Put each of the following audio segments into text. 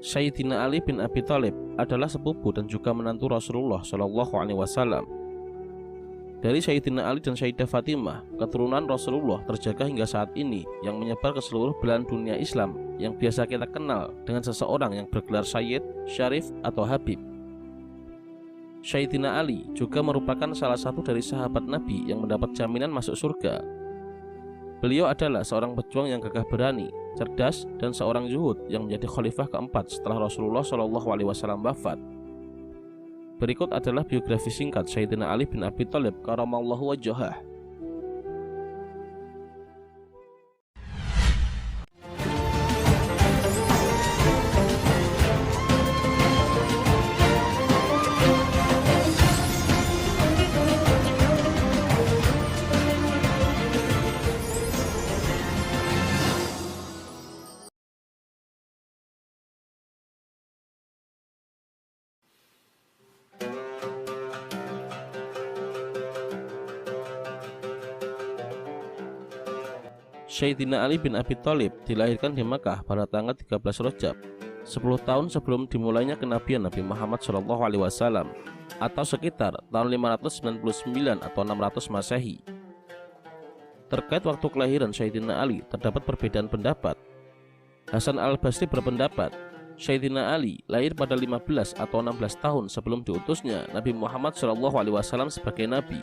Sayyidina Ali bin Abi Thalib adalah sepupu dan juga menantu Rasulullah Shallallahu Alaihi Wasallam. Dari Sayyidina Ali dan Sayyidah Fatimah, keturunan Rasulullah terjaga hingga saat ini yang menyebar ke seluruh belahan dunia Islam yang biasa kita kenal dengan seseorang yang bergelar Sayyid, Syarif, atau Habib. Sayyidina Ali juga merupakan salah satu dari sahabat Nabi yang mendapat jaminan masuk surga. Beliau adalah seorang pejuang yang gagah berani, cerdas, dan seorang zuhud yang menjadi khalifah keempat setelah Rasulullah Shallallahu Alaihi Wasallam wafat. Berikut adalah biografi singkat Sayyidina Ali bin Abi Thalib karamallahu wajhah. Sayyidina Ali bin Abi Thalib dilahirkan di Makkah pada tanggal 13 Rajab, 10 tahun sebelum dimulainya kenabian Nabi Muhammad SAW, atau sekitar tahun 599 atau 600 Masehi. Terkait waktu kelahiran Sayyidina Ali terdapat perbedaan pendapat. Hasan al-Basri berpendapat Sayyidina Ali lahir pada 15 atau 16 tahun sebelum diutusnya Nabi Muhammad SAW sebagai Nabi.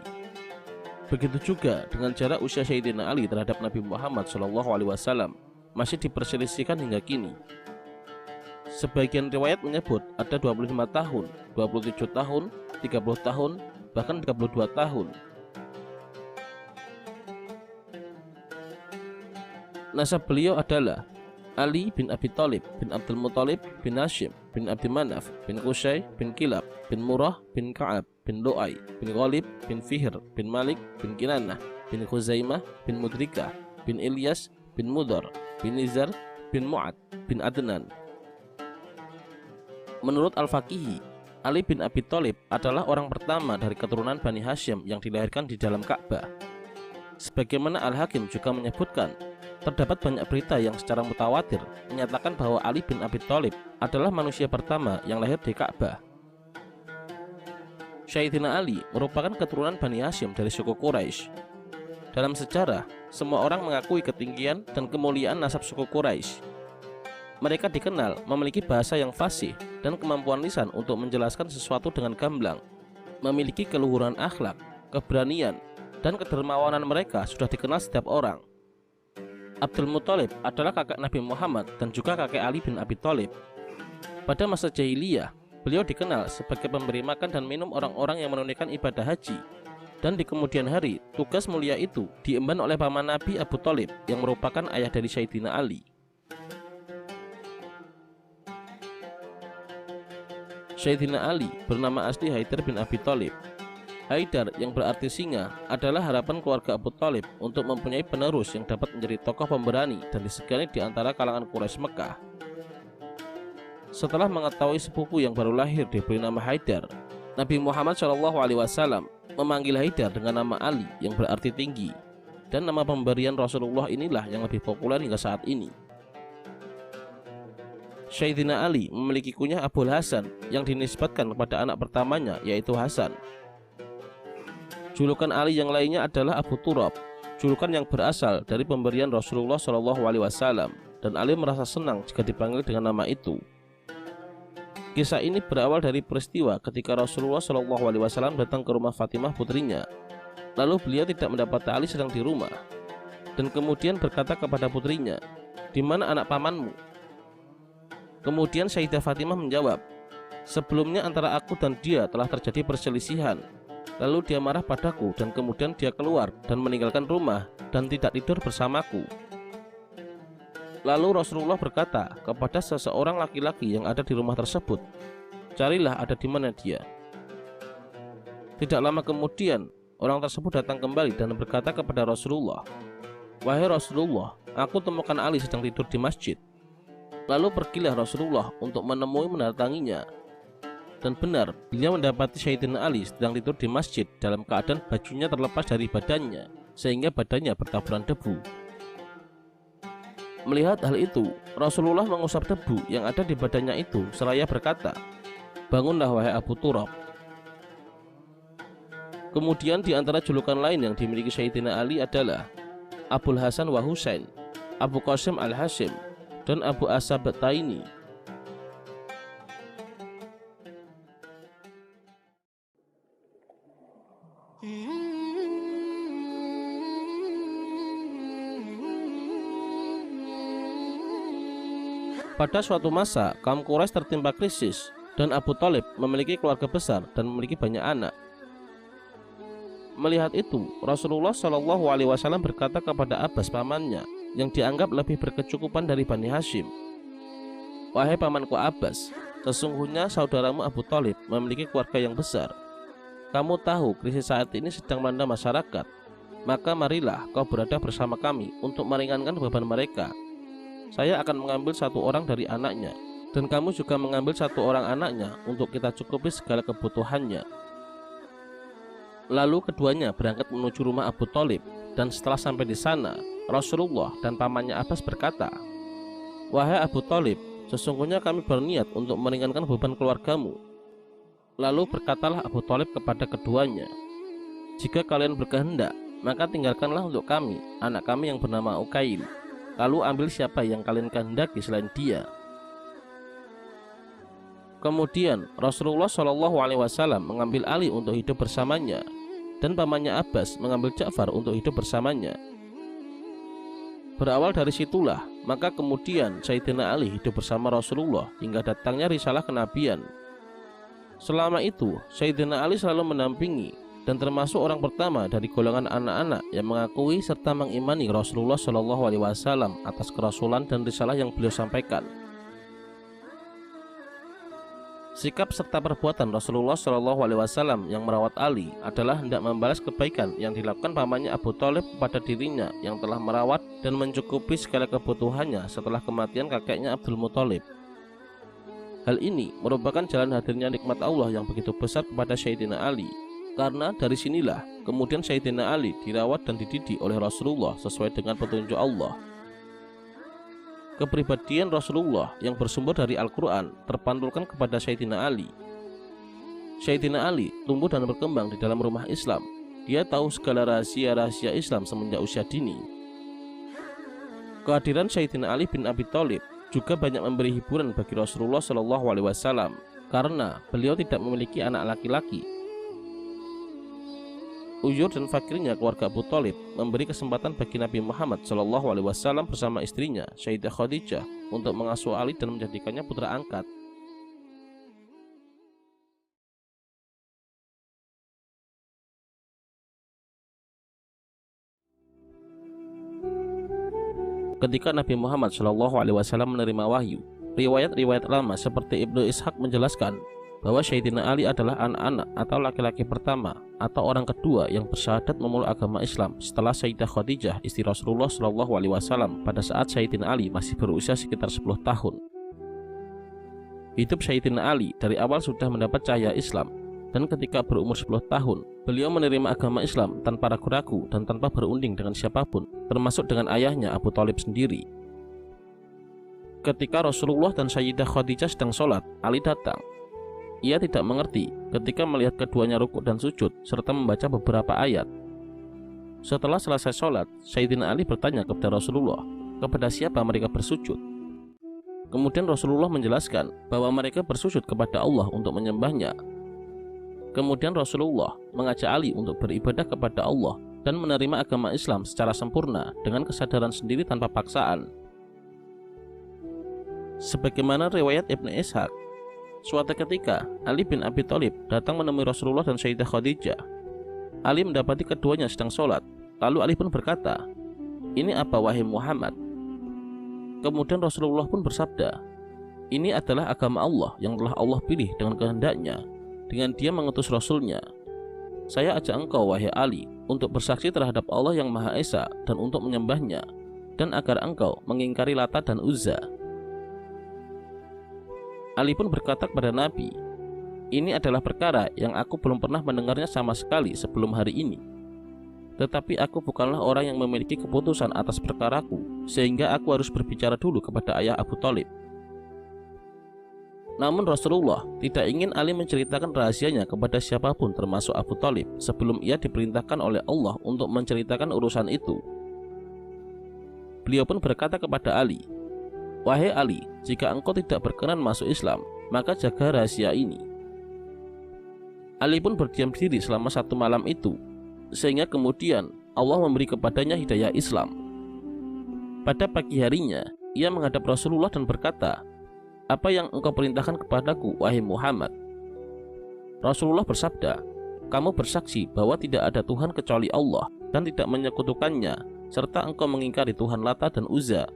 Begitu juga dengan jarak usia Sayyidina Ali terhadap Nabi Muhammad SAW masih diperselisihkan hingga kini. Sebagian riwayat menyebut ada 25 tahun, 27 tahun, 30 tahun, bahkan 32 tahun. Nasab beliau adalah Ali bin Abi Thalib bin Abdul Muthalib bin Hashim bin Abdi Manaf bin Qusay bin Kilab bin Murrah bin Ka'ab bin Lu'ay bin Ghalib bin Fihr bin Malik bin Kinanah bin Khuzaimah bin Mudrikah bin Ilyas bin Mudar bin Nizar bin Mu'ad bin Adnan. Menurut Al-Faqihi, Ali bin Abi Thalib adalah orang pertama dari keturunan Bani Hashim yang dilahirkan di dalam Ka'bah. Sebagaimana Al-Hakim juga menyebutkan, terdapat banyak berita yang secara mutawatir menyatakan bahwa Ali bin Abi Thalib adalah manusia pertama yang lahir di Ka'bah. Sayyidina Ali merupakan keturunan Bani Hashim dari suku Quraisy. Dalam sejarah, semua orang mengakui ketinggian dan kemuliaan nasab suku Quraisy. Mereka dikenal memiliki bahasa yang fasih dan kemampuan lisan untuk menjelaskan sesuatu dengan gamblang, memiliki keluhuran akhlak, keberanian, dan kedermawanan mereka sudah dikenal setiap orang. Abdul Muthalib adalah kakak Nabi Muhammad dan juga kakek Ali bin Abi Thalib. Pada masa jahiliyah, beliau dikenal sebagai pemberi makan dan minum orang-orang yang menunaikan ibadah haji. Dan di kemudian hari, tugas mulia itu diemban oleh paman Nabi Abu Thalib yang merupakan ayah dari Sayyidina Ali. Sayyidina Ali bernama asli Haidar bin Abi Thalib. Haidar yang berarti singa adalah harapan keluarga Abu Thalib untuk mempunyai penerus yang dapat menjadi tokoh pemberani dan disegani di antara kalangan Quraisy Mekah. Setelah mengetahui sepupu yang baru lahir diberi nama Haidar, Nabi Muhammad SAW memanggil Haidar dengan nama Ali yang berarti tinggi, dan nama pemberian Rasulullah inilah yang lebih populer hingga saat ini. Sayyidina Ali memiliki kunyah Abul Hasan yang dinisbatkan kepada anak pertamanya yaitu Hasan. Julukan Ali yang lainnya adalah Abu Turab, julukan yang berasal dari pemberian Rasulullah SAW, dan Ali merasa senang jika dipanggil dengan nama itu. Kisah ini berawal dari peristiwa ketika Rasulullah SAW datang ke rumah Fatimah putrinya. Lalu beliau tidak mendapati Ali sedang di rumah, dan kemudian berkata kepada putrinya, "Di mana anak pamanmu?" Kemudian Sayyidah Fatimah menjawab, "Sebelumnya antara aku dan dia telah terjadi perselisihan. Lalu dia marah padaku dan kemudian dia keluar dan meninggalkan rumah dan tidak tidur bersamaku." Lalu Rasulullah berkata kepada seseorang laki-laki yang ada di rumah tersebut, "Carilah ada di mana dia." Tidak lama kemudian, orang tersebut datang kembali dan berkata kepada Rasulullah, "Wahai Rasulullah, aku temukan Ali sedang tidur di masjid." Lalu pergilah Rasulullah untuk menemui mendatanginya. Dan benar, beliau mendapati Sayyidina Ali sedang tidur di masjid dalam keadaan bajunya terlepas dari badannya, sehingga badannya bertaburan debu. Melihat hal itu, Rasulullah mengusap debu yang ada di badannya itu seraya berkata, "Bangunlah wahai Abu Turab." Kemudian di antara julukan lain yang dimiliki Sayyidina Ali adalah Abul Hasan wa Husain, Abu Qasim al-Hashim, dan Abu Asab Taini. Pada suatu masa, kaum Quraisy tertimpa krisis dan Abu Thalib memiliki keluarga besar dan memiliki banyak anak. Melihat itu, Rasulullah Shallallahu Alaihi Wasallam berkata kepada Abbas pamannya yang dianggap lebih berkecukupan dari Bani Hashim, "Wahai pamanku Abbas, sesungguhnya saudaramu Abu Thalib memiliki keluarga yang besar. Kamu tahu krisis saat ini sedang melanda masyarakat, maka marilah kau berada bersama kami untuk meringankan beban mereka. Saya akan mengambil satu orang dari anaknya, dan kamu juga mengambil satu orang anaknya untuk kita cukupi segala kebutuhannya." Lalu keduanya berangkat menuju rumah Abu Thalib, dan setelah sampai di sana, Rasulullah dan pamannya Abbas berkata, "Wahai Abu Thalib, sesungguhnya kami berniat untuk meringankan beban keluargamu." Lalu berkatalah Abu Thalib kepada keduanya, "Jika kalian berkehendak, maka tinggalkanlah untuk kami anak kami yang bernama Uqail. Lalu ambil siapa yang kalian kehendaki selain dia." Kemudian Rasulullah Shallallahu Alaihi Wasallam mengambil Ali untuk hidup bersamanya, dan pamannya Abbas mengambil Ja'far untuk hidup bersamanya. Berawal dari situlah, maka kemudian Sayyidina Ali hidup bersama Rasulullah hingga datangnya risalah kenabian. Selama itu, Sayyidina Ali selalu mendampingi dan termasuk orang pertama dari golongan anak-anak yang mengakui serta mengimani Rasulullah Shallallahu Alaihi Wasallam atas kerasulan dan risalah yang beliau sampaikan. Sikap serta perbuatan Rasulullah Shallallahu Alaihi Wasallam yang merawat Ali adalah hendak membalas kebaikan yang dilakukan pamannya Abu Thalib kepada dirinya yang telah merawat dan mencukupi segala kebutuhannya setelah kematian kakeknya Abdul Muthalib. Hal ini merupakan jalan hadirnya nikmat Allah yang begitu besar kepada Sayyidina Ali. Karena dari sinilah kemudian Sayyidina Ali dirawat dan dididik oleh Rasulullah sesuai dengan petunjuk Allah. Kepribadian Rasulullah yang bersumber dari Al-Quran terpantulkan kepada Sayyidina Ali. Sayyidina Ali tumbuh dan berkembang di dalam rumah Islam. Dia tahu segala rahasia-rahasia Islam semenjak usia dini. Kehadiran Sayyidina Ali bin Abi Thalib juga banyak memberi hiburan bagi Rasulullah Shallallahu Alaihi Wasallam karena beliau tidak memiliki anak laki-laki. Uyur dan fakirnya keluarga Abu Thalib memberi kesempatan bagi Nabi Muhammad SAW bersama istrinya Sayyidah Khadijah untuk mengasuh Ali dan menjadikannya putra angkat. Ketika Nabi Muhammad SAW menerima wahyu, riwayat-riwayat lama seperti Ibnu Ishaq menjelaskan bahwa Sayyidina Ali adalah anak-anak atau laki-laki pertama atau orang kedua yang bersyahadat memeluk agama Islam setelah Sayyidah Khadijah istri Rasulullah SAW pada saat Sayyidina Ali masih berusia sekitar 10 tahun. Hidup Sayyidina Ali dari awal sudah mendapat cahaya Islam, dan ketika berumur 10 tahun beliau menerima agama Islam tanpa ragu-ragu dan tanpa berunding dengan siapapun, termasuk dengan ayahnya Abu Thalib sendiri. Ketika Rasulullah dan Sayyidah Khadijah sedang sholat, Ali datang. Ia tidak mengerti ketika melihat keduanya rukuk dan sujud serta membaca beberapa ayat. Setelah selesai sholat, Sayyidina Ali bertanya kepada Rasulullah, kepada siapa mereka bersujud. Kemudian Rasulullah menjelaskan bahwa mereka bersujud kepada Allah untuk menyembahnya. Kemudian Rasulullah mengajak Ali untuk beribadah kepada Allah dan menerima agama Islam secara sempurna dengan kesadaran sendiri tanpa paksaan. Sebagaimana riwayat Ibnu Ishaq, suatu ketika Ali bin Abi Thalib datang menemui Rasulullah dan Sayyidah Khadijah. Ali mendapati keduanya sedang sholat. Lalu Ali pun berkata, "Ini apa wahai Muhammad?" Kemudian Rasulullah pun bersabda, "Ini adalah agama Allah yang telah Allah pilih dengan kehendaknya, dengan Dia mengutus Rasulnya. Saya ajak engkau wahai Ali untuk bersaksi terhadap Allah yang Maha Esa dan untuk menyembahnya, dan agar engkau mengingkari Lata dan Uzza." Ali pun berkata kepada Nabi, "Ini adalah perkara yang aku belum pernah mendengarnya sama sekali sebelum hari ini." tetapi aku bukanlah orang yang memiliki keputusan atas perkaraku, sehingga aku harus berbicara dulu kepada ayah Abu Thalib." Namun Rasulullah tidak ingin Ali menceritakan rahasianya kepada siapapun termasuk Abu Thalib sebelum ia diperintahkan oleh Allah untuk menceritakan urusan itu. Beliau pun berkata kepada Ali, "Wahai Ali, jika engkau tidak berkenan masuk Islam, maka jaga rahasia ini." Ali pun berdiam diri selama 1 malam itu, sehingga kemudian Allah memberi kepadanya hidayah Islam. Pada pagi harinya, ia menghadap Rasulullah dan berkata, "Apa yang engkau perintahkan kepadaku, wahai Muhammad?" Rasulullah bersabda, "Kamu bersaksi bahwa tidak ada Tuhan kecuali Allah dan tidak menyekutukannya, serta engkau mengingkari Tuhan Lata dan Uzza,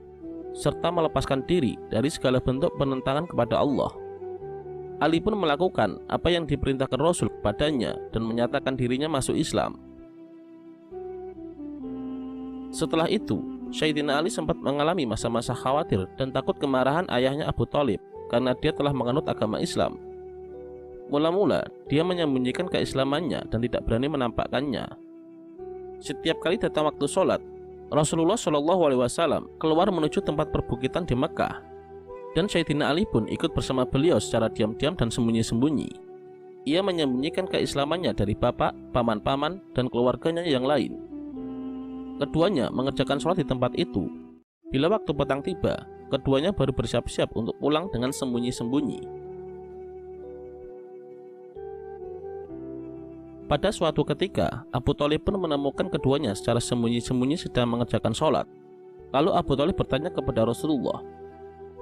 serta melepaskan diri dari segala bentuk penentangan kepada Allah." Ali pun melakukan apa yang diperintahkan Rasul kepadanya dan menyatakan dirinya masuk Islam. Setelah itu, Sayyidina Ali sempat mengalami masa-masa khawatir dan takut kemarahan ayahnya Abu Thalib karena dia telah menganut agama Islam. Mula-mula, dia menyembunyikan keislamannya dan tidak berani menampakkannya. Setiap kali datang waktu sholat, Rasulullah SAW keluar menuju tempat perbukitan di Mekah, dan Sayyidina Ali pun ikut bersama beliau secara diam-diam dan sembunyi-sembunyi. Ia menyembunyikan keislamannya dari bapak, paman-paman, dan keluarganya yang lain. Keduanya mengerjakan sholat di tempat itu. Bila waktu petang tiba, keduanya baru bersiap-siap untuk pulang dengan sembunyi-sembunyi. Pada suatu ketika, Abu Thalib pun menemukan keduanya secara sembunyi-sembunyi sedang mengerjakan sholat. Lalu Abu Thalib bertanya kepada Rasulullah,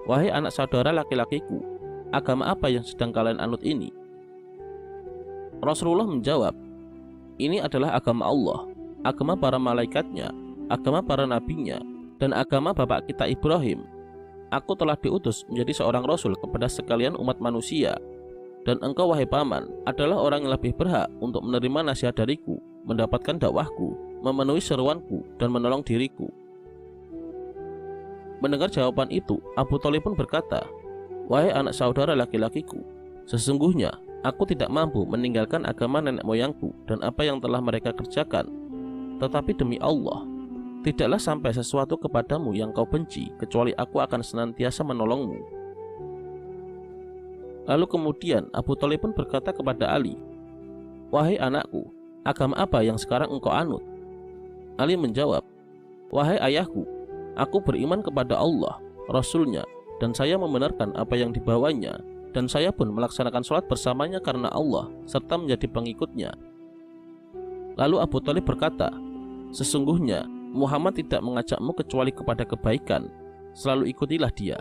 "Wahai anak saudara laki-lakiku, agama apa yang sedang kalian anut ini?" Rasulullah menjawab, "Ini adalah agama Allah, agama para malaikatnya, agama para nabinya, dan agama bapak kita Ibrahim. Aku telah diutus menjadi seorang Rasul kepada sekalian umat manusia. Dan engkau wahai paman adalah orang yang lebih berhak untuk menerima nasihat dariku, mendapatkan dakwahku, memenuhi seruanku, dan menolong diriku." Mendengar jawaban itu, Abu Thalib pun berkata, "Wahai anak saudara laki-lakiku, sesungguhnya aku tidak mampu meninggalkan agama nenek moyangku dan apa yang telah mereka kerjakan. Tetapi demi Allah, tidaklah sampai sesuatu kepadamu yang kau benci, kecuali aku akan senantiasa menolongmu." Lalu kemudian Abu Thalib pun berkata kepada Ali, "Wahai anakku, agama apa yang sekarang engkau anut?" Ali menjawab, "Wahai ayahku, aku beriman kepada Allah, Rasulnya, dan saya membenarkan apa yang dibawanya, dan saya pun melaksanakan sholat bersamanya karena Allah, serta menjadi pengikutnya." Lalu Abu Thalib berkata, "Sesungguhnya Muhammad tidak mengajakmu kecuali kepada kebaikan, selalu ikutilah dia."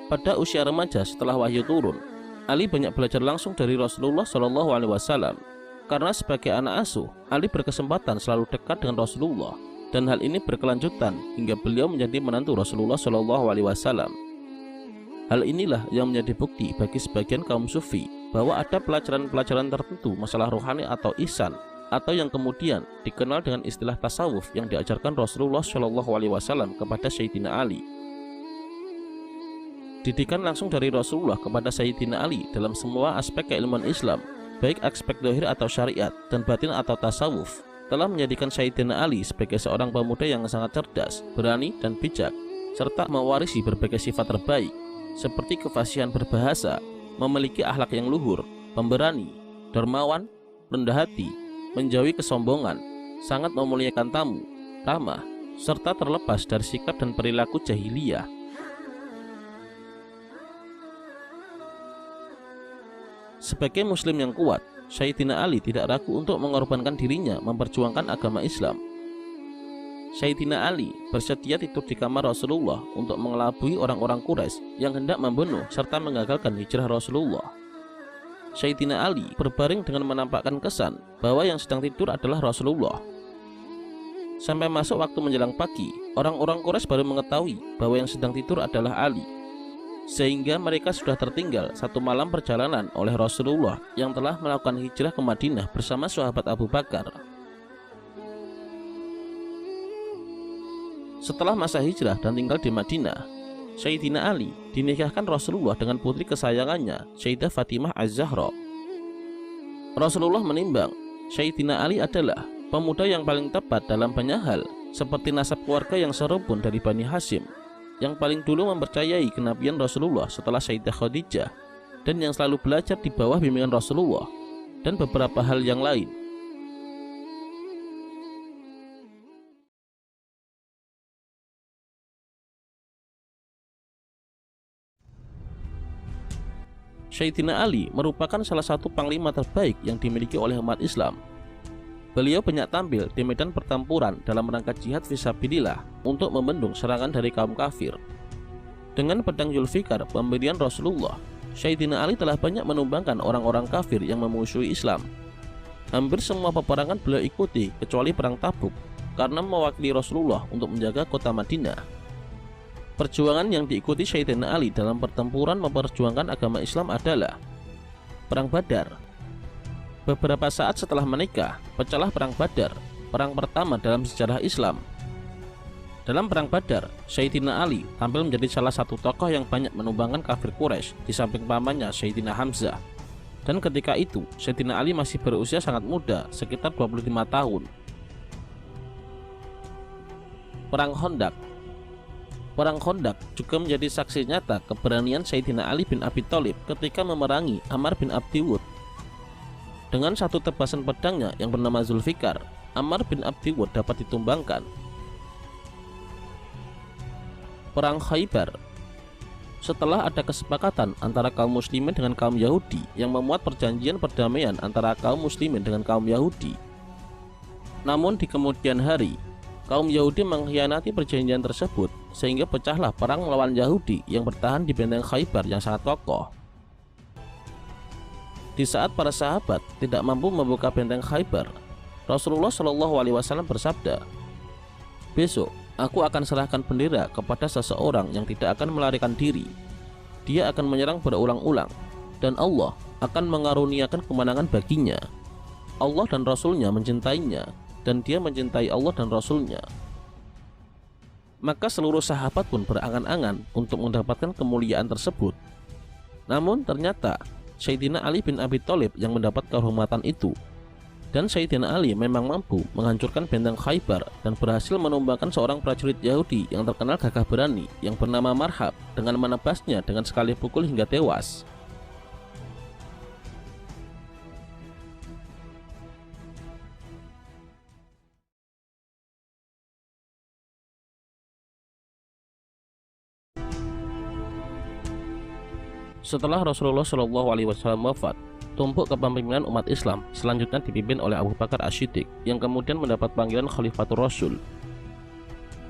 Pada usia remaja setelah wahyu turun, Ali banyak belajar langsung dari Rasulullah SAW. Karena sebagai anak asuh, Ali berkesempatan selalu dekat dengan Rasulullah, dan hal ini berkelanjutan hingga beliau menjadi menantu Rasulullah SAW. Hal inilah yang menjadi bukti bagi sebagian kaum sufi bahwa ada pelajaran-pelajaran tertentu masalah rohani atau ihsan, atau yang kemudian dikenal dengan istilah tasawuf yang diajarkan Rasulullah SAW kepada Sayyidina Ali. Didikan langsung dari Rasulullah kepada Sayyidina Ali dalam semua aspek keilmuan Islam, baik aspek zahir atau syariat dan batin atau tasawuf, telah menjadikan Sayyidina Ali sebagai seorang pemuda yang sangat cerdas, berani, dan bijak, serta mewarisi berbagai sifat terbaik seperti kefasihan berbahasa, memiliki akhlak yang luhur, pemberani, dermawan, rendah hati, menjauhi kesombongan, sangat memuliakan tamu, ramah, serta terlepas dari sikap dan perilaku jahiliyah. Sebagai muslim yang kuat, Sayyidina Ali tidak ragu untuk mengorbankan dirinya memperjuangkan agama Islam. Sayyidina Ali bersedia tidur di kamar Rasulullah untuk mengelabui orang-orang Quraisy yang hendak membunuh serta menggagalkan hijrah Rasulullah. Sayyidina Ali berbaring dengan menampakkan kesan bahwa yang sedang tidur adalah Rasulullah. Sampai masuk waktu menjelang pagi, orang-orang Quraisy baru mengetahui bahwa yang sedang tidur adalah Ali, sehingga mereka sudah tertinggal 1 malam perjalanan oleh Rasulullah yang telah melakukan hijrah ke Madinah bersama sahabat Abu Bakar. Setelah masa hijrah dan tinggal di Madinah, Sayyidina Ali dinikahkan Rasulullah dengan putri kesayangannya, Sayyidah Fatimah Az-Zahra. Rasulullah menimbang Sayyidina Ali adalah pemuda yang paling tepat dalam banyak hal, seperti nasab keluarga yang serubun dari Bani Hashim, yang paling dulu mempercayai kenabian Rasulullah setelah Sayyidah Khadijah, dan yang selalu belajar di bawah bimbingan Rasulullah, dan beberapa hal yang lain. Sayyidina Ali merupakan salah satu panglima terbaik yang dimiliki oleh umat Islam. Beliau banyak tampil di medan pertempuran dalam rangka jihad fisabilillah untuk membendung serangan dari kaum kafir. Dengan pedang Zulfikar, pemberian Rasulullah, Sayyidina Ali telah banyak menumbangkan orang-orang kafir yang memusuhi Islam. Hampir semua peperangan beliau ikuti kecuali perang Tabuk, karena mewakili Rasulullah untuk menjaga kota Madinah. Perjuangan yang diikuti Sayyidina Ali dalam pertempuran memperjuangkan agama Islam adalah Perang Badar. Beberapa saat setelah menikah, pecahlah Perang Badar, perang pertama dalam sejarah Islam. Dalam Perang Badar, Sayyidina Ali tampil menjadi salah satu tokoh yang banyak menumbangkan kafir Quraisy di samping pamannya Sayyidina Hamzah. Dan ketika itu, Sayyidina Ali masih berusia sangat muda, sekitar 25 tahun. Perang Khandaq. Perang Khandaq juga menjadi saksi nyata keberanian Sayyidina Ali bin Abi Thalib ketika memerangi Ammar bin Abdi Wud. Dengan satu tebasan pedangnya yang bernama Zulfikar, Ammar bin Abdi Wud dapat ditumbangkan. Perang Khaybar. Setelah ada kesepakatan antara kaum muslimin dengan kaum Yahudi yang memuat perjanjian perdamaian antara kaum muslimin dengan kaum Yahudi. Namun di kemudian hari, kaum Yahudi mengkhianati perjanjian tersebut, sehingga pecahlah perang melawan Yahudi yang bertahan di benteng Khaybar yang sangat kokoh. Di saat para sahabat tidak mampu membuka benteng Khaybar, Rasulullah Shallallahu Alaihi Wasallam bersabda, "Besok aku akan serahkan bendera kepada seseorang yang tidak akan melarikan diri. Dia akan menyerang berulang-ulang, dan Allah akan mengaruniakan kemenangan baginya. Allah dan Rasulnya mencintainya, dan dia mencintai Allah dan Rasulnya." Maka seluruh sahabat pun berangan-angan untuk mendapatkan kemuliaan tersebut. Namun ternyata Sayyidina Ali bin Abi Thalib yang mendapat kehormatan itu. Dan Sayyidina Ali memang mampu menghancurkan benteng Khaybar dan berhasil menumbangkan seorang prajurit Yahudi yang terkenal gagah berani yang bernama Marhab dengan menebasnya dengan sekali pukul hingga tewas. Setelah Rasulullah Shallallahu Alaihi Wasallam wafat, tumpuk kepemimpinan umat Islam selanjutnya dipimpin oleh Abu Bakar As-Siddiq yang kemudian mendapat panggilan Khalifatur Rasul.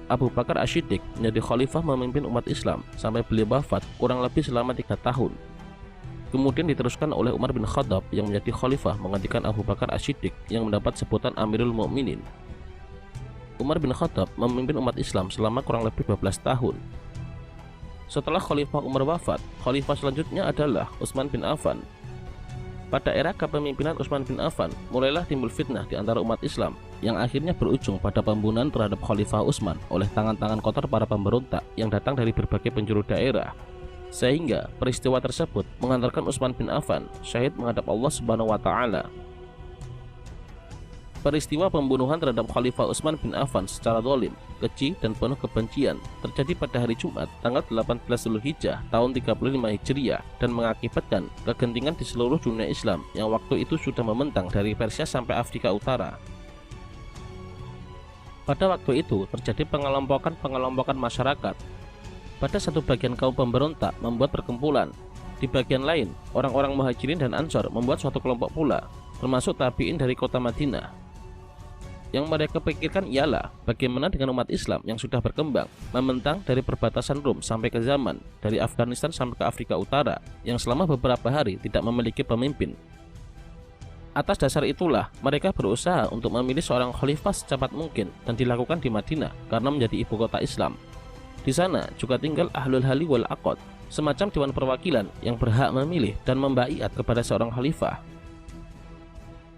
Abu Bakar As-Siddiq menjadi khalifah memimpin umat Islam sampai beliau wafat kurang lebih selama 3 tahun. Kemudian diteruskan oleh Umar bin Khattab yang menjadi khalifah menggantikan Abu Bakar As-Siddiq yang mendapat sebutan Amirul Mukminin. Umar bin Khattab memimpin umat Islam selama kurang lebih 12 tahun. Setelah Khalifah Umar wafat, khalifah selanjutnya adalah Utsman bin Affan. Pada era kepemimpinan Utsman bin Affan, mulailah timbul fitnah di antara umat Islam yang akhirnya berujung pada pembunuhan terhadap Khalifah Utsman oleh tangan-tangan kotor para pemberontak yang datang dari berbagai penjuru daerah. Sehingga peristiwa tersebut mengantarkan Utsman bin Affan syahid menghadap Allah Subhanahu wa taala. Peristiwa pembunuhan terhadap Khalifah Utsman bin Affan secara zalim, keji dan penuh kebencian terjadi pada hari Jumat tanggal 18 Zulhijjah tahun 35 Hijriah dan mengakibatkan kegentingan di seluruh dunia Islam yang waktu itu sudah membentang dari Persia sampai Afrika Utara. Pada waktu itu terjadi pengelompokan masyarakat. Pada satu bagian kaum pemberontak membuat perkumpulan. Di bagian lain, orang-orang Muhajirin dan Ansor membuat suatu kelompok pula, termasuk tabi'in dari kota Madinah. Yang mereka pikirkan ialah bagaimana dengan umat Islam yang sudah berkembang, membentang dari perbatasan Rum sampai ke Yaman, dari Afghanistan sampai ke Afrika Utara, yang selama beberapa hari tidak memiliki pemimpin. Atas dasar itulah, mereka berusaha untuk memilih seorang khalifah secepat mungkin dan dilakukan di Madinah karena menjadi ibu kota Islam. Di sana juga tinggal Ahlul Hali wal Aqd, semacam dewan perwakilan yang berhak memilih dan membaiat kepada seorang khalifah.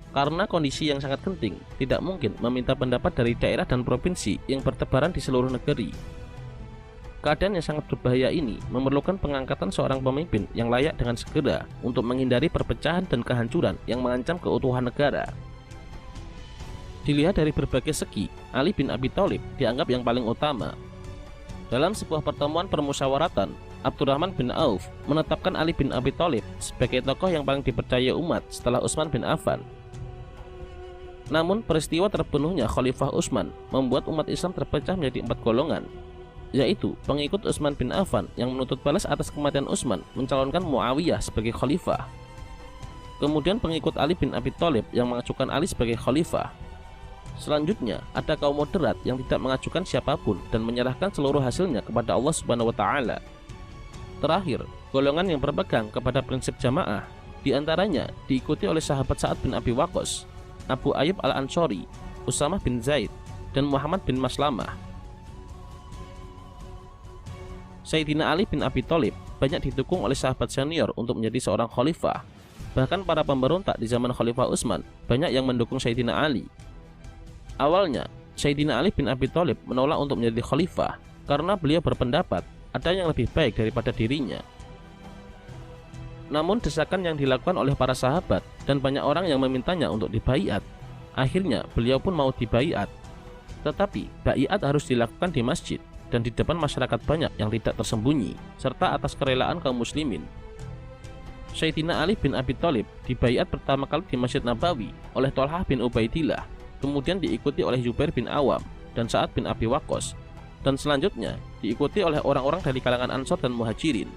Karena kondisi yang sangat genting, tidak mungkin meminta pendapat dari daerah dan provinsi yang bertebaran di seluruh negeri. Keadaan yang sangat berbahaya ini memerlukan pengangkatan seorang pemimpin yang layak dengan segera untuk menghindari perpecahan dan kehancuran yang mengancam keutuhan negara. Dilihat dari berbagai segi, Ali bin Abi Thalib dianggap yang paling utama. Dalam sebuah pertemuan permusyawaratan, Abdurrahman bin Auf menetapkan Ali bin Abi Thalib sebagai tokoh yang paling dipercaya umat setelah Utsman bin Affan. Namun peristiwa terbunuhnya Khalifah Utsman membuat umat Islam terpecah menjadi 4 golongan, yaitu pengikut Utsman bin Affan yang menuntut balas atas kematian Utsman mencalonkan Muawiyah sebagai khalifah. Kemudian pengikut Ali bin Abi Thalib yang mengajukan Ali sebagai khalifah. Selanjutnya ada kaum moderat yang tidak mengajukan siapapun dan menyerahkan seluruh hasilnya kepada Allah Subhanahu wa taala. Terakhir, golongan yang berpegang kepada prinsip jamaah, diantaranya diikuti oleh sahabat Sa'ad bin Abi Waqqas, Abu Ayyub al-Ansori, Usamah bin Zaid, dan Muhammad bin Maslamah. Sayyidina Ali bin Abi Thalib banyak didukung oleh sahabat senior untuk menjadi seorang khalifah. Bahkan para pemberontak di zaman Khalifah Utsman banyak yang mendukung Sayyidina Ali. Awalnya, Sayyidina Ali bin Abi Thalib menolak untuk menjadi khalifah karena beliau berpendapat ada yang lebih baik daripada dirinya. Namun desakan yang dilakukan oleh para sahabat dan banyak orang yang memintanya untuk dibaiat, akhirnya beliau pun mau dibaiat. Tetapi baiat harus dilakukan di masjid dan di depan masyarakat banyak yang tidak tersembunyi, serta atas kerelaan kaum muslimin. Sayyidina Ali bin Abi Thalib dibaiat pertama kali di Masjid Nabawi oleh Thalhah bin Ubaidillah, kemudian diikuti oleh Zubair bin Awam dan Sa'ad bin Abi Waqqas, dan selanjutnya diikuti oleh orang-orang dari kalangan Ansor dan Muhajirin.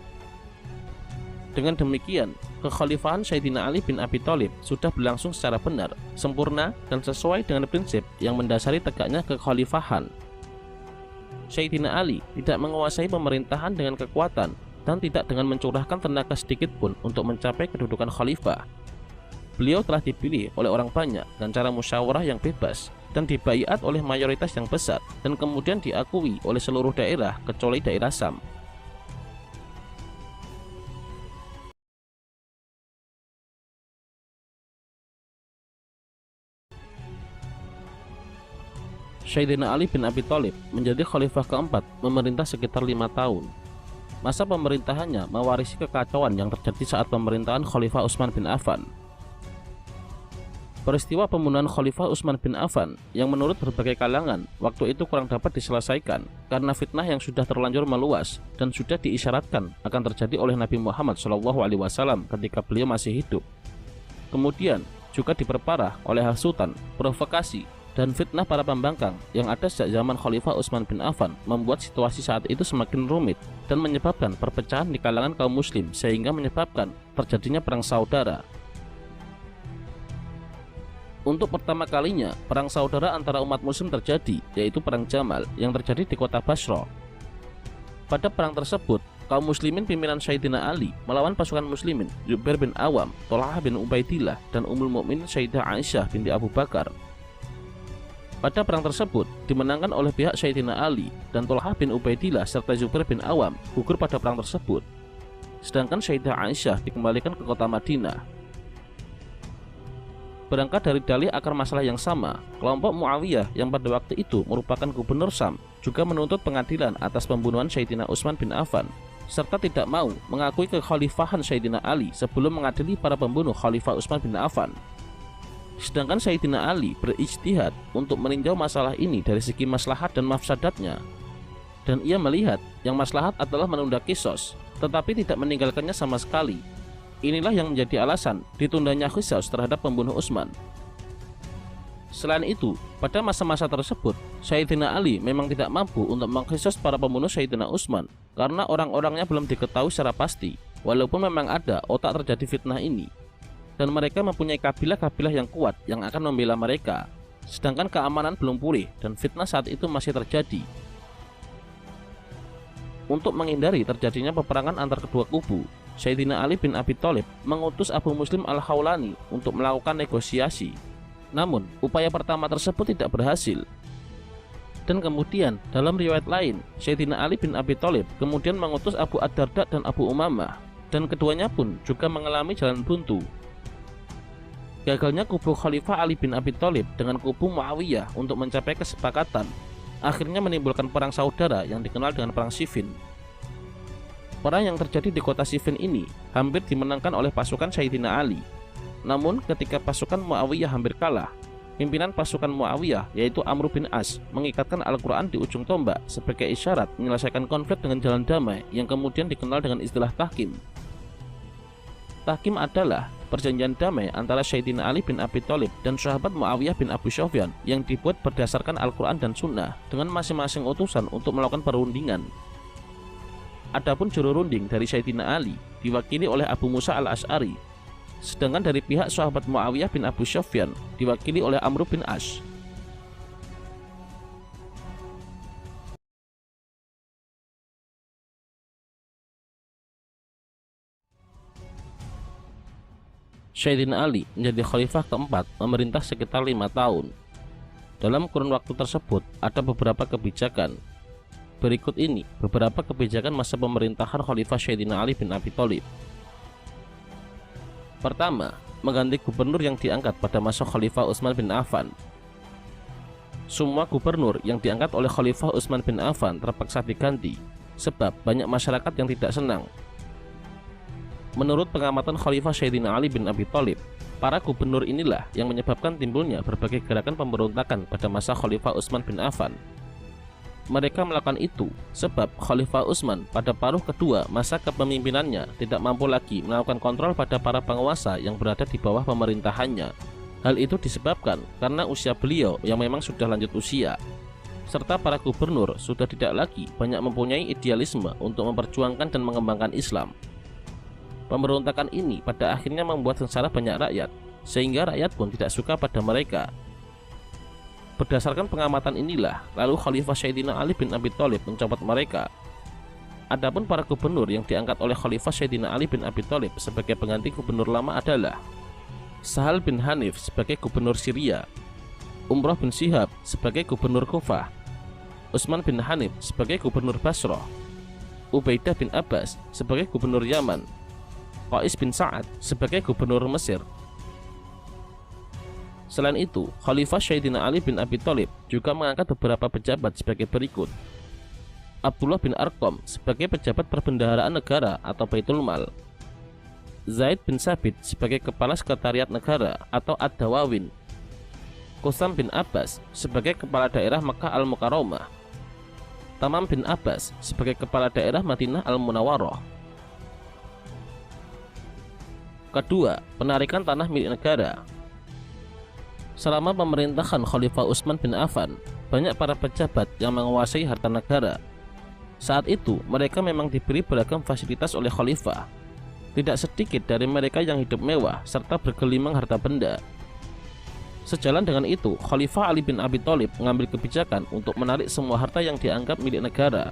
Dengan demikian, kekhalifahan Sayyidina Ali bin Abi Thalib sudah berlangsung secara benar, sempurna, dan sesuai dengan prinsip yang mendasari tegaknya kekhalifahan. Sayyidina Ali tidak menguasai pemerintahan dengan kekuatan dan tidak dengan mencurahkan tenaga sedikit pun untuk mencapai kedudukan khalifah. Beliau telah dipilih oleh orang banyak dan cara musyawarah yang bebas dan dibaiat oleh mayoritas yang besar dan kemudian diakui oleh seluruh daerah kecuali daerah Sam. Sayyidina Ali bin Abi Thalib menjadi khalifah keempat memerintah sekitar 5 tahun. Masa pemerintahannya mewarisi kekacauan yang terjadi saat pemerintahan Khalifah Utsman bin Affan. Peristiwa pembunuhan Khalifah Utsman bin Affan yang menurut berbagai kalangan waktu itu kurang dapat diselesaikan karena fitnah yang sudah terlanjur meluas dan sudah diisyaratkan akan terjadi oleh Nabi Muhammad SAW ketika beliau masih hidup. Kemudian juga diperparah oleh hasutan, provokasi, dan fitnah para pembangkang yang ada sejak zaman Khalifah Utsman bin Affan membuat situasi saat itu semakin rumit dan menyebabkan perpecahan di kalangan kaum muslim sehingga menyebabkan terjadinya perang saudara. Untuk pertama kalinya, perang saudara antara umat muslim terjadi, yaitu perang Jamal yang terjadi di kota Basra. Pada perang tersebut, kaum muslimin pimpinan Sayyidina Ali melawan pasukan muslimin Zubair bin Awam, Thalhah bin Ubaidillah, dan Ummul Mukminin Sayyidah Aisyah binti Abu Bakar. Pada perang tersebut dimenangkan oleh pihak Sayyidina Ali dan Thalhah bin Ubaidillah serta Zubair bin Awam gugur pada perang tersebut. Sedangkan Sayyidah Aisyah dikembalikan ke kota Madinah. Berangkat dari dalih akar masalah yang sama, kelompok Muawiyah yang pada waktu itu merupakan gubernur Sam juga menuntut pengadilan atas pembunuhan Sayyidina Utsman bin Affan serta tidak mau mengakui kekhalifahan Sayyidina Ali sebelum mengadili para pembunuh Khalifah Utsman bin Affan. Sedangkan Sayyidina Ali berijtihad untuk meninjau masalah ini dari segi maslahat dan mafsadatnya. Dan ia melihat yang maslahat adalah menunda qisas, tetapi tidak meninggalkannya sama sekali. Inilah yang menjadi alasan ditundanya qisas terhadap pembunuh Utsman. Selain itu, pada masa-masa tersebut, Sayyidina Ali memang tidak mampu untuk mengqisas para pembunuh Sayyidina Utsman karena orang-orangnya belum diketahui secara pasti, walaupun memang ada otak terjadi fitnah ini. Dan mereka mempunyai kabilah-kabilah yang kuat yang akan membela mereka, sedangkan keamanan belum pulih dan fitnah saat itu masih terjadi. Untuk menghindari terjadinya peperangan antar kedua kubu, Sayyidina Ali bin Abi Thalib mengutus Abu Muslim al-Khawlani untuk melakukan negosiasi. Namun, upaya pertama tersebut tidak berhasil. Dan kemudian, dalam riwayat lain, Sayyidina Ali bin Abi Thalib kemudian mengutus Abu Ad-Darda dan Abu Umamah, dan keduanya pun juga mengalami jalan buntu. Gagalnya kubu Khalifah Ali bin Abi Thalib dengan kubu Muawiyah untuk mencapai kesepakatan akhirnya menimbulkan perang saudara yang dikenal dengan Perang Siffin. Perang yang terjadi di kota Siffin ini hampir dimenangkan oleh pasukan Sayyidina Ali. Namun ketika pasukan Muawiyah hampir kalah, pimpinan pasukan Muawiyah yaitu Amr bin As mengikatkan Al-Quran di ujung tombak sebagai isyarat menyelesaikan konflik dengan jalan damai yang kemudian dikenal dengan istilah tahkim. Tahkim adalah perjanjian damai antara Sayyidina Ali bin Abi Thalib dan sahabat Muawiyah bin Abu Sufyan yang dibuat berdasarkan Al-Quran dan Sunnah dengan masing-masing utusan untuk melakukan perundingan. Adapun juru runding dari Sayyidina Ali diwakili oleh Abu Musa al-Asy'ari, sedangkan dari pihak sahabat Muawiyah bin Abu Sufyan diwakili oleh Amr bin As. Sayyidina Ali menjadi khalifah keempat memerintah sekitar 5 tahun. Dalam kurun waktu tersebut ada beberapa kebijakan. Berikut ini beberapa kebijakan masa pemerintahan Khalifah Sayyidina Ali bin Abi Thalib. Pertama, mengganti gubernur yang diangkat pada masa Khalifah Utsman bin Affan. Semua gubernur yang diangkat oleh Khalifah Utsman bin Affan terpaksa diganti, sebab banyak masyarakat yang tidak senang. Menurut pengamatan Khalifah Sayyidina Ali bin Abi Thalib, para gubernur inilah yang menyebabkan timbulnya berbagai gerakan pemberontakan pada masa Khalifah Utsman bin Affan. Mereka melakukan itu sebab Khalifah Utsman pada paruh kedua masa kepemimpinannya tidak mampu lagi melakukan kontrol pada para penguasa yang berada di bawah pemerintahannya. Hal itu disebabkan karena usia beliau yang memang sudah lanjut usia, serta para gubernur sudah tidak lagi banyak mempunyai idealisme untuk memperjuangkan dan mengembangkan Islam. Pemberontakan ini pada akhirnya membuat sengsara banyak rakyat, sehingga rakyat pun tidak suka pada mereka. Berdasarkan pengamatan inilah, lalu Khalifah Sayyidina Ali bin Abi Thalib mencopot mereka. Adapun para gubernur yang diangkat oleh Khalifah Sayyidina Ali bin Abi Thalib sebagai pengganti gubernur lama adalah Sahal bin Hanif sebagai gubernur Syria, Umrah bin Syihab sebagai gubernur Kufah, Utsman bin Hanif sebagai gubernur Basrah, Ubaidah bin Abbas sebagai gubernur Yaman, Qais bin Sa'ad sebagai gubernur Mesir. Selain itu, Khalifah Sayyidina Ali bin Abi Thalib juga mengangkat beberapa pejabat sebagai berikut: Abdullah bin Arqam sebagai pejabat perbendaharaan negara atau Baitul Mal, Zaid bin Sabit sebagai kepala sekretariat negara atau Ad-Dawawin, Qusam bin Abbas sebagai kepala daerah Makkah Al-Mukarramah, Tamam bin Abbas sebagai kepala daerah Madinah Al-Munawwarah. Kedua, penarikan tanah milik negara. Selama pemerintahan Khalifah Utsman bin Affan, banyak para pejabat yang menguasai harta negara. Saat itu, mereka memang diberi beragam fasilitas oleh khalifah. Tidak sedikit dari mereka yang hidup mewah serta bergelimang harta benda. Sejalan dengan itu, Khalifah Ali bin Abi Thalib mengambil kebijakan untuk menarik semua harta yang dianggap milik negara.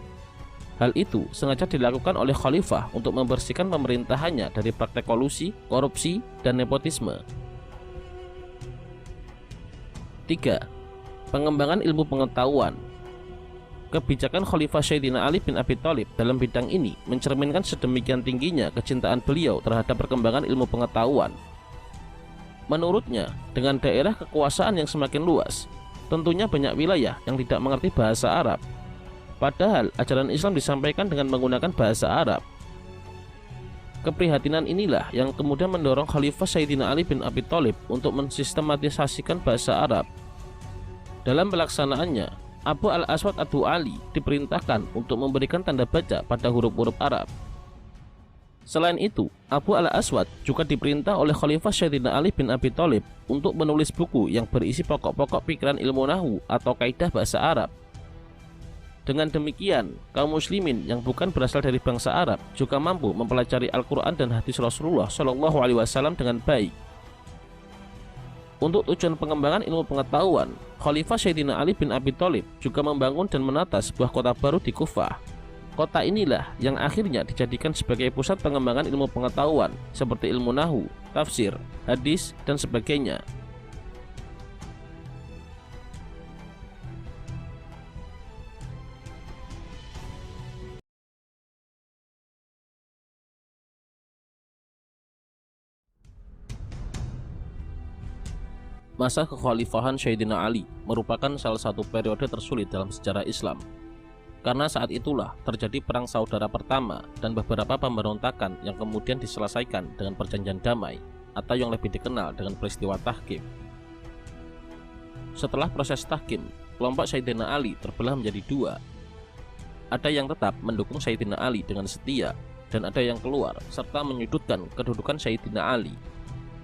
Hal itu sengaja dilakukan oleh khalifah untuk membersihkan pemerintahannya dari praktek kolusi, korupsi, dan nepotisme. 3. Pengembangan ilmu pengetahuan. Kebijakan Khalifah Sayyidina Ali bin Abi Thalib dalam bidang ini mencerminkan sedemikian tingginya kecintaan beliau terhadap perkembangan ilmu pengetahuan. Menurutnya, dengan daerah kekuasaan yang semakin luas, tentunya banyak wilayah yang tidak mengerti bahasa Arab. Padahal ajaran Islam disampaikan dengan menggunakan bahasa Arab. Keprihatinan inilah yang kemudian mendorong Khalifah Sayyidina Ali bin Abi Thalib untuk mensistematisasikan bahasa Arab. Dalam pelaksanaannya, Abu al-Aswad ad-Du'ali diperintahkan untuk memberikan tanda baca pada huruf-huruf Arab. Selain itu, Abu al-Aswad juga diperintah oleh Khalifah Sayyidina Ali bin Abi Thalib untuk menulis buku yang berisi pokok-pokok pikiran ilmu nahwu atau kaidah bahasa Arab. Dengan demikian, kaum muslimin yang bukan berasal dari bangsa Arab juga mampu mempelajari Al-Quran dan hadis Rasulullah SAW dengan baik. Untuk tujuan pengembangan ilmu pengetahuan, Khalifah Sayyidina Ali bin Abi Thalib juga membangun dan menata sebuah kota baru di Kufah. Kota inilah yang akhirnya dijadikan sebagai pusat pengembangan ilmu pengetahuan seperti ilmu nahwu, tafsir, hadis, dan sebagainya. Masa kekhalifahan Sayyidina Ali merupakan salah satu periode tersulit dalam sejarah Islam, karena saat itulah terjadi perang saudara pertama dan beberapa pemberontakan yang kemudian diselesaikan dengan perjanjian damai atau yang lebih dikenal dengan peristiwa Tahkim. Setelah proses Tahkim, kelompok Sayyidina Ali terbelah menjadi dua. Ada yang tetap mendukung Sayyidina Ali dengan setia, dan ada yang keluar serta menyudutkan kedudukan Sayyidina Ali.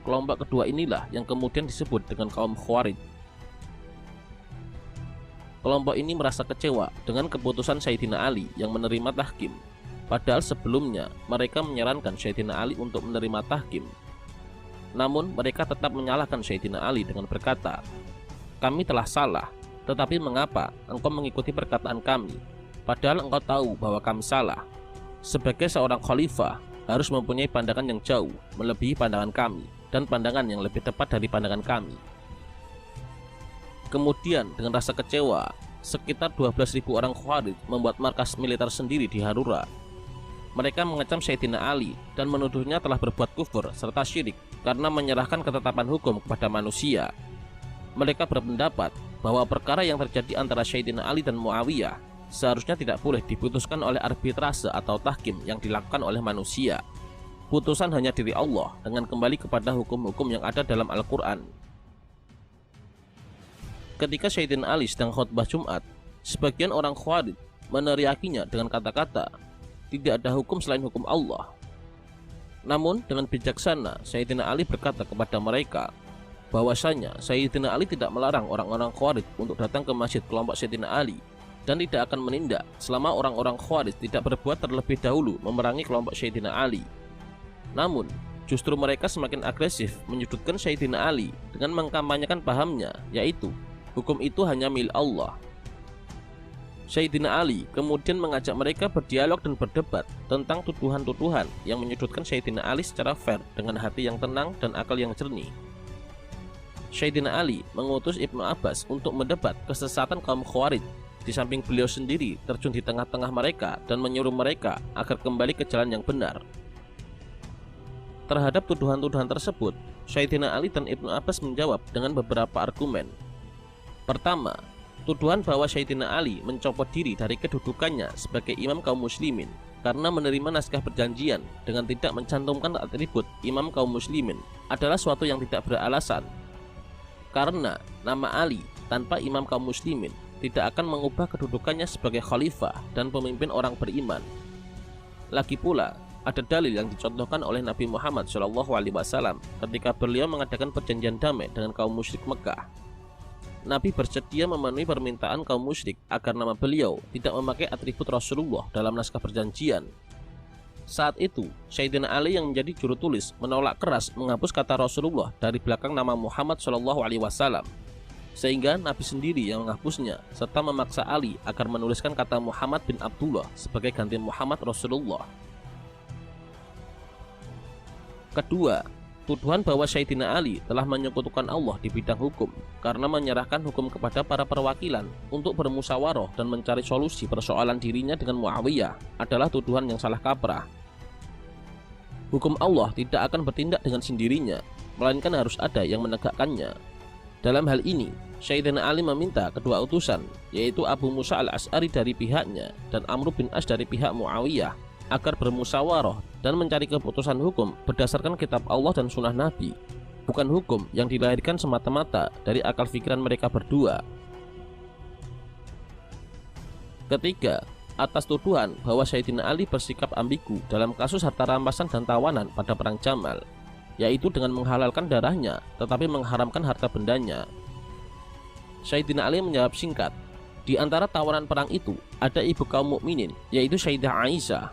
Kelompok kedua inilah yang kemudian disebut dengan kaum Khawarij. Kelompok ini merasa kecewa dengan keputusan Sayyidina Ali yang menerima Tahkim, padahal sebelumnya mereka menyarankan Sayyidina Ali untuk menerima Tahkim. Namun mereka tetap menyalahkan Sayyidina Ali dengan berkata, "Kami telah salah, tetapi mengapa engkau mengikuti perkataan kami, padahal engkau tahu bahwa kami salah? Sebagai seorang khalifah harus mempunyai pandangan yang jauh melebihi pandangan kami, dan pandangan yang lebih tepat dari pandangan kami." Kemudian dengan rasa kecewa, sekitar 12.000 orang Khawarij membuat markas militer sendiri di Harura. Mereka mengecam Sayyidina Ali dan menuduhnya telah berbuat kufur serta syirik karena menyerahkan ketetapan hukum kepada manusia. Mereka berpendapat bahwa perkara yang terjadi antara Sayyidina Ali dan Muawiyah seharusnya tidak boleh diputuskan oleh arbitrase atau tahkim yang dilakukan oleh manusia. Putusan hanya dari Allah dengan kembali kepada hukum-hukum yang ada dalam Al-Quran. Ketika Sayyidina Ali sedang khutbah Jumat, sebagian orang Khawarij meneriakinya dengan kata-kata, "Tidak ada hukum selain hukum Allah." Namun dengan bijaksana Sayyidina Ali berkata kepada mereka bahwasanya Sayyidina Ali tidak melarang orang-orang Khawarij untuk datang ke masjid kelompok Sayyidina Ali, dan tidak akan menindak selama orang-orang Khawarij tidak berbuat terlebih dahulu memerangi kelompok Sayyidina Ali. Namun justru mereka semakin agresif menyudutkan Sayyidina Ali dengan mengkampanyekan pahamnya, yaitu hukum itu hanya milik Allah. Sayyidina Ali kemudian mengajak mereka berdialog dan berdebat tentang tuduhan-tuduhan yang menyudutkan Sayyidina Ali secara fair dengan hati yang tenang dan akal yang jernih. Sayyidina Ali mengutus Ibnu Abbas untuk mendebat kesesatan kaum Khawarij, di samping beliau sendiri terjun di tengah-tengah mereka dan menyuruh mereka agar kembali ke jalan yang benar. Terhadap tuduhan-tuduhan tersebut, Sayyidina Ali dan Ibnu Abbas menjawab dengan beberapa argumen. Pertama, tuduhan bahwa Sayyidina Ali mencopot diri dari kedudukannya sebagai imam kaum muslimin karena menerima naskah perjanjian dengan tidak mencantumkan atribut imam kaum muslimin adalah suatu yang tidak beralasan. Karena nama Ali tanpa imam kaum muslimin tidak akan mengubah kedudukannya sebagai khalifah dan pemimpin orang beriman. Lagi pula, ada dalil yang dicontohkan oleh Nabi Muhammad SAW ketika beliau mengadakan perjanjian damai dengan kaum musyrik Mekah. Nabi bersedia memenuhi permintaan kaum musyrik agar nama beliau tidak memakai atribut Rasulullah dalam naskah perjanjian. Saat itu, Sayyidina Ali yang menjadi juru tulis menolak keras menghapus kata Rasulullah dari belakang nama Muhammad SAW, sehingga Nabi sendiri yang menghapusnya serta memaksa Ali agar menuliskan kata Muhammad bin Abdullah sebagai ganti Muhammad Rasulullah. Kedua, tuduhan bahwa Sayyidina Ali telah menyekutukan Allah di bidang hukum karena menyerahkan hukum kepada para perwakilan untuk bermusyawarah dan mencari solusi persoalan dirinya dengan Muawiyah adalah tuduhan yang salah kaprah. Hukum Allah tidak akan bertindak dengan sendirinya, melainkan harus ada yang menegakkannya. Dalam hal ini, Sayyidina Ali meminta kedua utusan, yaitu Abu Musa al-Ash'ari dari pihaknya dan Amr bin As dari pihak Muawiyah, agar bermusyawarah dan mencari keputusan hukum berdasarkan kitab Allah dan sunnah Nabi, bukan hukum yang dilahirkan semata-mata dari akal pikiran mereka berdua. Ketiga, atas tuduhan bahwa Sayyidina Ali bersikap ambigu dalam kasus harta rampasan dan tawanan pada perang Jamal, yaitu dengan menghalalkan darahnya tetapi mengharamkan harta bendanya. Sayyidina Ali menjawab singkat, di antara tawanan perang itu ada ibu kaum mukminin, yaitu Sayyidah Aisyah.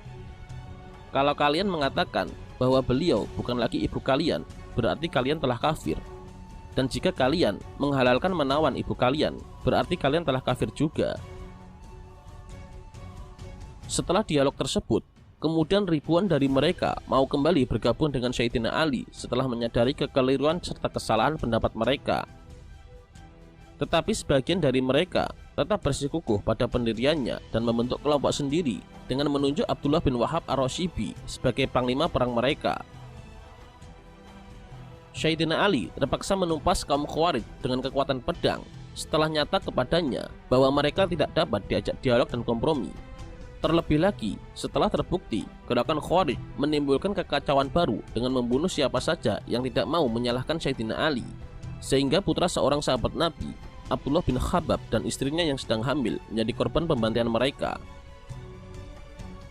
Kalau kalian mengatakan bahwa beliau bukan lagi ibu kalian, berarti kalian telah kafir. Dan jika kalian menghalalkan menawan ibu kalian, berarti kalian telah kafir juga. Setelah dialog tersebut, kemudian ribuan dari mereka mau kembali bergabung dengan Sayyidina Ali setelah menyadari kekeliruan serta kesalahan pendapat mereka. Tetapi sebagian dari mereka tetap bersikukuh pada pendiriannya dan membentuk kelompok sendiri dengan menunjuk Abdullah bin Wahab ar-Rashibi sebagai panglima perang mereka. Sayyidina Ali terpaksa menumpas kaum Khawarij dengan kekuatan pedang setelah nyata kepadanya bahwa mereka tidak dapat diajak dialog dan kompromi. Terlebih lagi, setelah terbukti gerakan Khawarij menimbulkan kekacauan baru dengan membunuh siapa saja yang tidak mau menyalahkan Sayyidina Ali, sehingga putra seorang sahabat Nabi, Abdullah bin Khabbab, dan istrinya yang sedang hamil menjadi korban pembantaian mereka.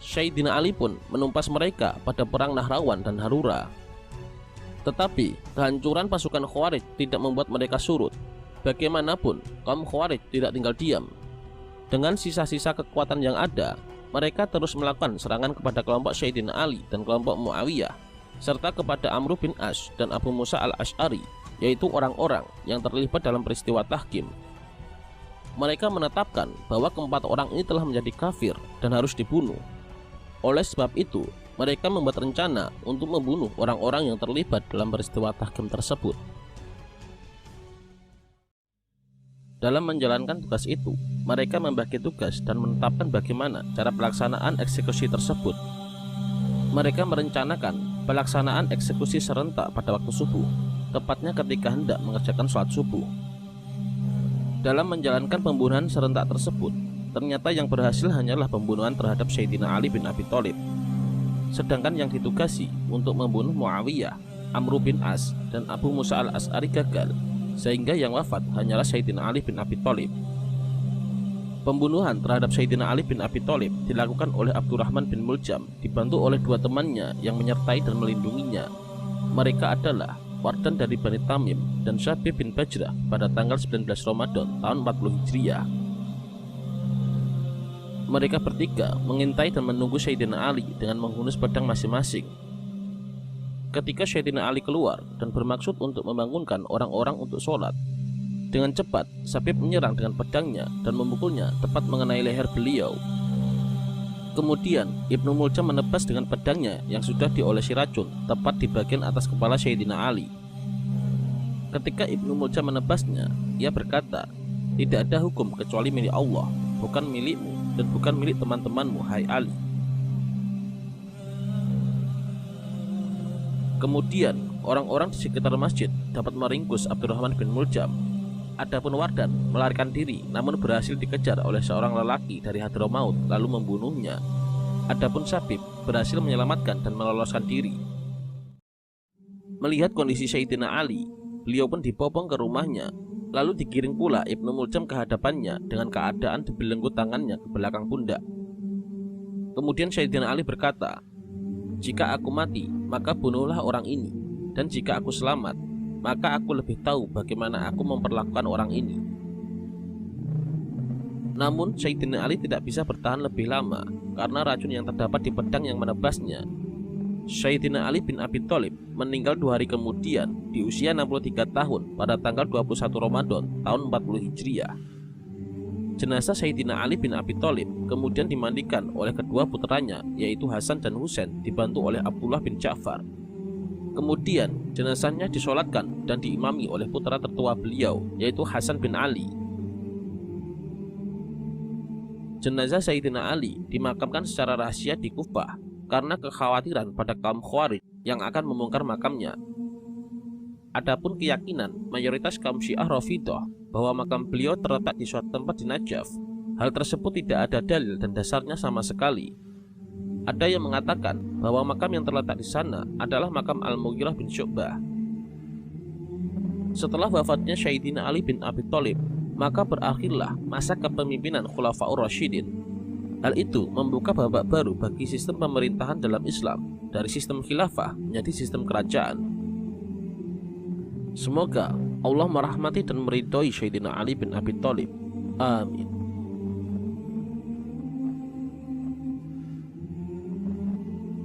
Sayyidina Ali pun menumpas mereka pada perang Nahrawan dan Harura. Tetapi kehancuran pasukan Khawarij tidak membuat mereka surut. Bagaimanapun, kaum Khawarij tidak tinggal diam. Dengan sisa-sisa kekuatan yang ada, mereka terus melakukan serangan kepada kelompok Sayyidina Ali dan kelompok Muawiyah, serta kepada Amr bin As dan Abu Musa al-Ash'ari, yaitu orang-orang yang terlibat dalam peristiwa Tahkim. Mereka menetapkan bahwa keempat orang ini telah menjadi kafir dan harus dibunuh. Oleh sebab itu, mereka membuat rencana untuk membunuh orang-orang yang terlibat dalam peristiwa Tahkim tersebut. Dalam menjalankan tugas itu, mereka membagi tugas dan menetapkan bagaimana cara pelaksanaan eksekusi tersebut. Mereka merencanakan pelaksanaan eksekusi serentak pada waktu subuh, tepatnya ketika hendak mengerjakan sholat subuh. Dalam menjalankan pembunuhan serentak tersebut, ternyata yang berhasil hanyalah pembunuhan terhadap Sayyidina Ali bin Abi Thalib. Sedangkan yang ditugasi untuk membunuh Muawiyah, Amr bin As, dan Abu Musa al-Ash'ari gagal, sehingga yang wafat hanyalah Sayyidina Ali bin Abi Thalib. Pembunuhan terhadap Sayyidina Ali bin Abi Thalib dilakukan oleh Abdurrahman bin Muljam, dibantu oleh dua temannya yang menyertai dan melindunginya. Mereka adalah Wardan dari Bani Tamim dan Syabib bin Bajrah pada tanggal 19 Ramadan tahun 40 Hijriah. Mereka bertiga mengintai dan menunggu Sayyidina Ali dengan menghunus pedang masing-masing. Ketika Sayyidina Ali keluar dan bermaksud untuk membangunkan orang-orang untuk sholat, dengan cepat Syabib menyerang dengan pedangnya dan memukulnya tepat mengenai leher beliau. Kemudian Ibnu Muljam menebas dengan pedangnya yang sudah diolesi racun tepat di bagian atas kepala Sayyidina Ali. Ketika Ibnu Muljam menebasnya, ia berkata, "Tidak ada hukum kecuali milik Allah, bukan milikmu dan bukan milik teman-temanmu, hai Ali." Kemudian orang-orang di sekitar masjid dapat meringkus Abdurrahman bin Muljam. Adapun Wardan melarikan diri namun berhasil dikejar oleh seorang lelaki dari Hadramaut lalu membunuhnya. Adapun Syabib berhasil menyelamatkan dan meloloskan diri. Melihat kondisi Sayyidina Ali, beliau pun dibopong ke rumahnya. Lalu digiring pula Ibnu Muljam ke hadapannya dengan keadaan dibelenggu tangannya ke belakang pundak. Kemudian Sayyidina Ali berkata, "Jika aku mati, maka bunuhlah orang ini, dan jika aku selamat, maka aku lebih tahu bagaimana aku memperlakukan orang ini." Namun Sayyidina Ali tidak bisa bertahan lebih lama karena racun yang terdapat di pedang yang menebasnya. Sayyidina Ali bin Abi Thalib meninggal 2 hari kemudian di usia 63 tahun pada tanggal 21 Ramadan tahun 40 Hijriah. Jenazah Sayyidina Ali bin Abi Thalib kemudian dimandikan oleh kedua putranya, yaitu Hasan dan Husain, dibantu oleh Abdullah bin Ja'far. Kemudian jenazahnya disolatkan dan diimami oleh putra tertua beliau, yaitu Hasan bin Ali. Jenazah Sayyidina Ali dimakamkan secara rahasia di Kufah karena kekhawatiran pada kaum Khawarij yang akan membongkar makamnya. Adapun keyakinan mayoritas kaum Syiah Rafidhah bahwa makam beliau terletak di suatu tempat di Najaf, hal tersebut tidak ada dalil dan dasarnya sama sekali. Ada yang mengatakan bahwa makam yang terletak di sana adalah makam Al-Mughirah bin Syu'bah. Setelah wafatnya Sayyidina Ali bin Abi Thalib, maka berakhirlah masa kepemimpinan Khulafaur Rasyidin. Hal itu membuka babak baru bagi sistem pemerintahan dalam Islam, dari sistem khilafah menjadi sistem kerajaan. Semoga Allah merahmati dan meridhoi Sayyidina Ali bin Abi Thalib. Amin.